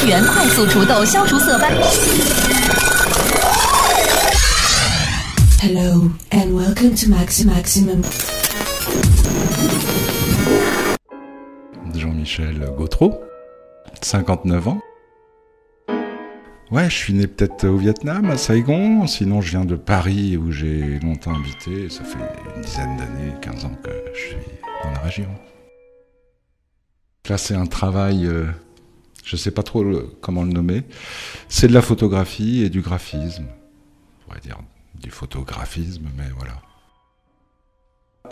原快速除痘消除色斑。Hello and welcome to Maximum. Jean-Michel Gautreau, 59 ans. Ouais, je suis né peut-être au Vietnam, à Saigon, sinon je viens de Paris où j'ai longtemps habité, ça fait une dizaine d'années, 15 ans que je suis dans la région. Là c'est un travail, je sais pas trop comment le nommer, c'est de la photographie et du graphisme, on pourrait dire du photographisme, mais voilà.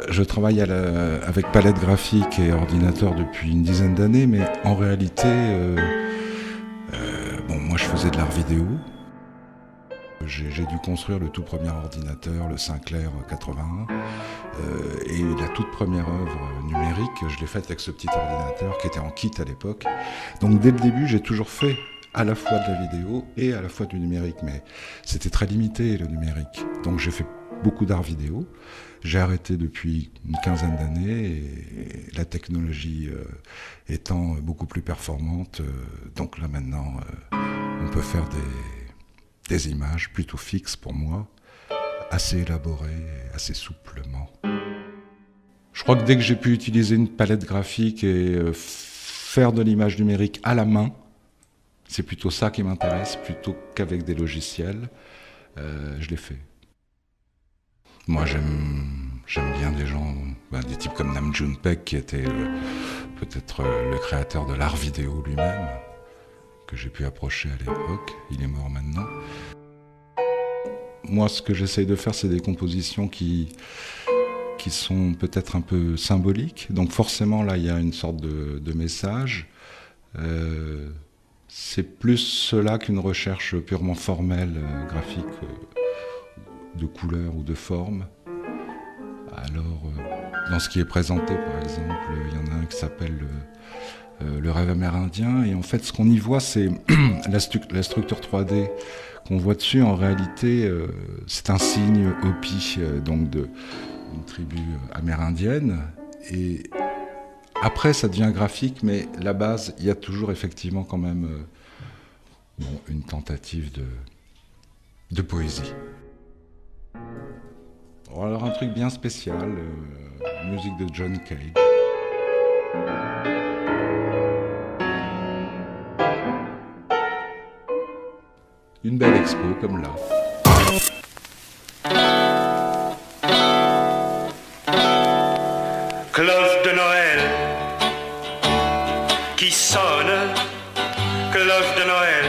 Je travaille avec palette graphique et ordinateur depuis une dizaine d'années, mais en réalité, moi je faisais de l'art vidéo. J'ai dû construire le tout premier ordinateur, le Sinclair 81, et la toute première œuvre numérique, je l'ai faite avec ce petit ordinateur qui était en kit à l'époque. Donc dès le début, j'ai toujours fait à la fois de la vidéo et à la fois du numérique, mais c'était très limité le numérique. Donc j'ai fait beaucoup d'art vidéo. J'ai arrêté depuis une quinzaine d'années et la technologie étant beaucoup plus performante, donc là maintenant on peut faire des images plutôt fixes pour moi, assez élaborées, assez souplement. Je crois que dès que j'ai pu utiliser une palette graphique et faire de l'image numérique à la main, c'est plutôt ça qui m'intéresse, plutôt qu'avec des logiciels, je l'ai fait. Moi j'aime bien des gens, des types comme Nam June Paik qui était peut-être le créateur de l'art vidéo lui-même, que j'ai pu approcher à l'époque, il est mort maintenant. Moi ce que j'essaye de faire c'est des compositions qui sont peut-être un peu symboliques, donc forcément là il y a une sorte de message. C'est plus cela qu'une recherche purement formelle, graphique, de couleur ou de forme. Alors, dans ce qui est présenté, par exemple, il y en a un qui s'appelle le rêve amérindien, et en fait, ce qu'on y voit, c'est la structure 3D qu'on voit dessus. En réalité, c'est un signe Hopi, donc d'une tribu amérindienne, et après, ça devient graphique, mais la base, il y a toujours effectivement quand même une tentative de poésie. Alors un truc bien spécial, musique de John Cage. Une belle expo comme là. Cloche de Noël qui sonne, cloche de Noël.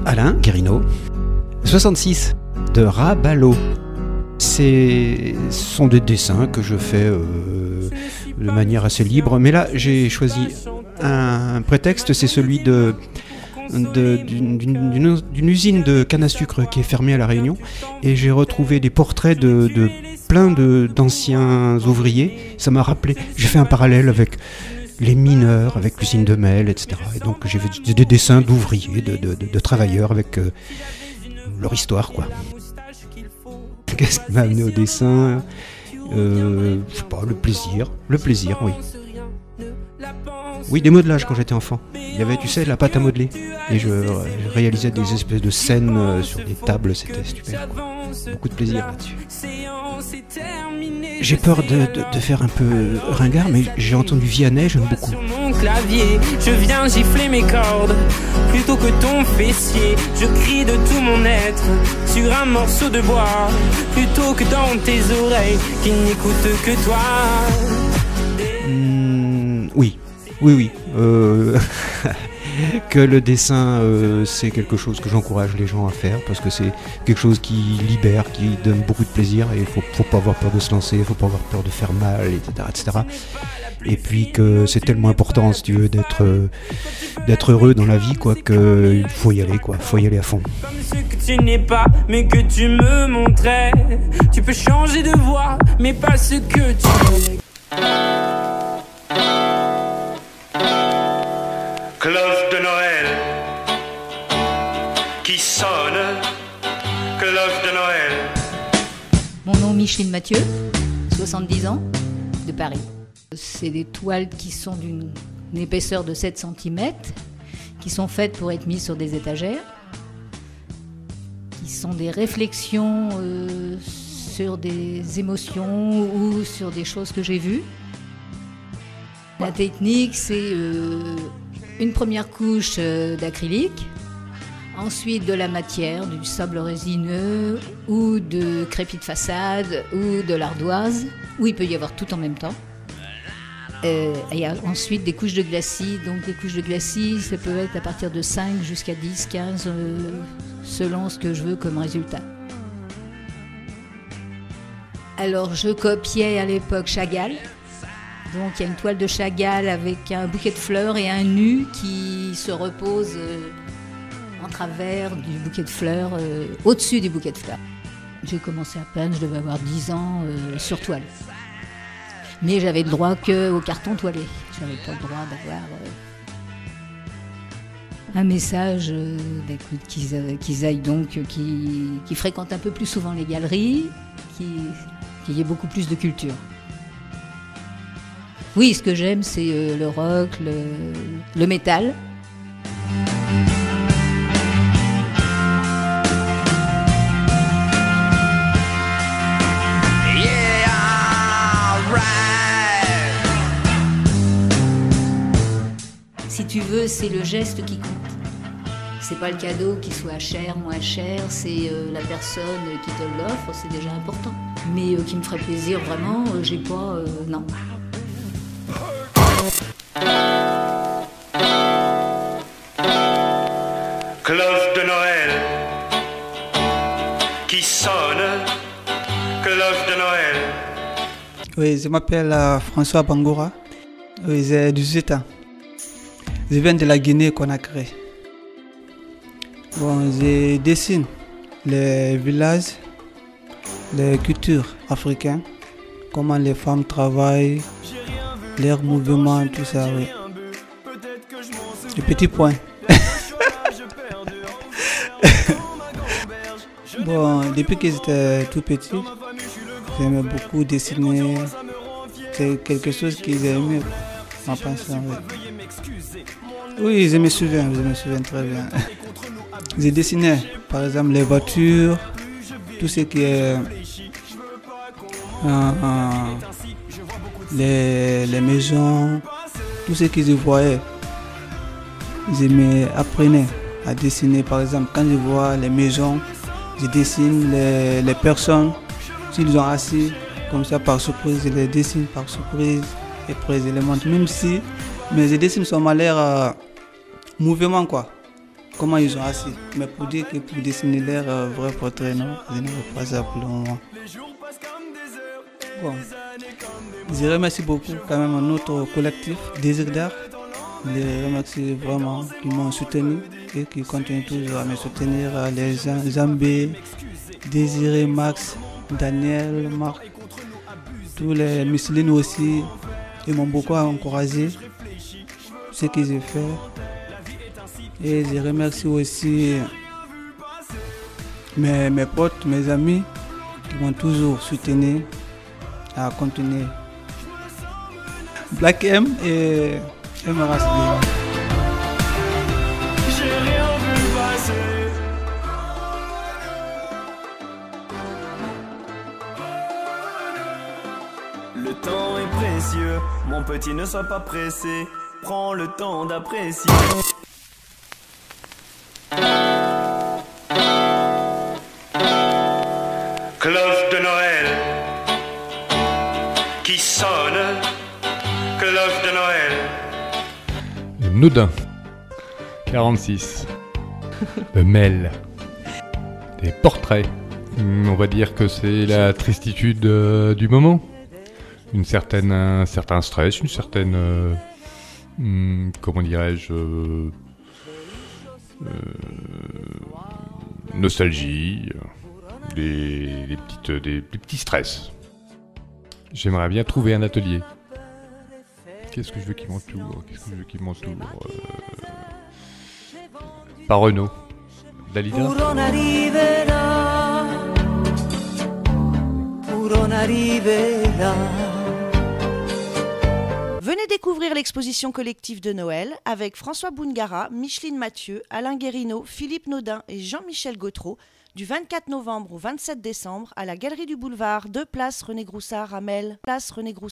Alain Guérino, 66, de Rabalot. Ce sont des dessins que je fais de manière assez libre, mais là j'ai choisi un prétexte, c'est celui d'une usine de canne à sucre qui est fermée à La Réunion, et j'ai retrouvé des portraits de plein d'anciens ouvriers. Ça m'a rappelé, j'ai fait un parallèle avec les mineurs, avec l'usine de Mel, etc. Et donc j'ai fait des dessins d'ouvriers, de travailleurs avec leur histoire, quoi. Qu'est-ce qui m'a amené au dessin? Je sais pas, le plaisir, oui. Oui, des modelages quand j'étais enfant. Il y avait, tu sais, la pâte à modeler. Et je réalisais des espèces de scènes sur des tables, c'était super, quoi. Beaucoup de plaisir là-dessus. J'ai peur de faire un peu ringard, mais j'ai entendu Vianney, j'aime beaucoup. Sur mon clavier, je viens gifler mes cordes plutôt que ton fessier. Je crie de tout mon être sur un morceau de bois plutôt que dans tes oreilles qui n'écoutent que toi. Oui. Que le dessin, c'est quelque chose que j'encourage les gens à faire, parce que c'est quelque chose qui libère, qui donne beaucoup de plaisir, et il faut pas avoir peur de se lancer, il faut pas avoir peur de faire mal, etc. Et puis que c'est tellement important, si tu veux, d'être heureux dans la vie, quoi, qu'il faut y aller, quoi, faut y aller à fond. Comme ce que tu n'es pas, mais que tu me montrais. Tu peux changer de voix, mais pas ce que tu es. Cloche de Noël qui sonne, cloche de Noël. Mon nom Micheline Mathieu, 70 ans, de Paris. C'est des toiles qui sont d'une une épaisseur de 7 cm, qui sont faites pour être mises sur des étagères, qui sont des réflexions sur des émotions ou sur des choses que j'ai vues. La technique, c'est une première couche d'acrylique, ensuite de la matière, du sable résineux ou de crépi de façade ou de l'ardoise, où il peut y avoir tout en même temps. Et ensuite des couches de glacis. Donc les couches de glacis, ça peut être à partir de 5 jusqu'à 10, 15, selon ce que je veux comme résultat. Alors je copiais à l'époque Chagall. Donc il y a une toile de Chagall avec un bouquet de fleurs et un nu qui se repose en travers du bouquet de fleurs, au-dessus du bouquet de fleurs. J'ai commencé à peine, je devais avoir 10 ans sur toile. Mais j'avais le droit qu'au carton toilé. Je n'avais pas le droit d'avoir un message qu'ils aillent donc, qui fréquentent un peu plus souvent les galeries, qu'il y ait beaucoup plus de culture. Oui, ce que j'aime, c'est le rock, le métal. Si tu veux, c'est le geste qui compte. C'est pas le cadeau qui soit cher, moins cher, c'est la personne qui te l'offre, c'est déjà important. Mais qui me ferait plaisir vraiment, j'ai pas... non. Cloche de Noël qui sonne, cloche de Noël. Oui, je m'appelle François Bangoura. Oui, j'ai 18 ans. Je viens de la Guinée-Conakry. Bon, je dessine les villages, les cultures africaines, comment les femmes travaillent, leurs mouvements, tout ça, oui. Les petits points. Bon, depuis que j'étais tout petit, j'aimais beaucoup dessiner. C'est quelque chose que j'ai aimé en pensant, oui. Oui, je me souviens très bien. J'ai dessiné, par exemple, les voitures, tout ce qui est les maisons, tout ce que je voyais. Je m'apprenais à dessiner, par exemple, quand je vois les maisons, je dessine les personnes, s'ils ont assis, comme ça par surprise, je les dessine par surprise, et après je les montre, même si mes dessins sont à l'air mouvement, quoi, comment ils ont assis, mais pour dire que pour dessiner leur vrai portrait, non, je n'avais pas ça pour le moment. Bon, je remercie beaucoup quand même notre collectif Désir d'art. Je les remercie vraiment qui m'ont soutenu et qui continuent toujours à me soutenir, les Zambé, Désiré, Max, Daniel, Marc, tous les Musselines aussi, ils m'ont beaucoup encouragé ce que j'ai fait. Et je remercie aussi mes potes, mes amis qui m'ont toujours soutenu à continuer. Black M et Emeras B. J'ai rien vu passer. Le temps est précieux, mon petit, ne sois pas pressé. Prends le temps d'apprécier. Cloche de Noël qui sonne, cloche de Noël. Noudin, 46. Mel. Des portraits. On va dire que c'est la tristitude du moment. Un certain stress, une certaine... comment dirais-je... nostalgie, des petits stress. J'aimerais bien trouver un atelier. Qu'est-ce que je veux qui m'entoure? Par Renaud. Dalida. Venez découvrir l'exposition collective de Noël avec François Boungara, Micheline Mathieu, Alain Guérino, Philippe Naudin et Jean-Michel Gautreau du 24 novembre au 27 décembre à la Galerie du Boulevard, 2 place René Groussard à Mel, place René Groussard.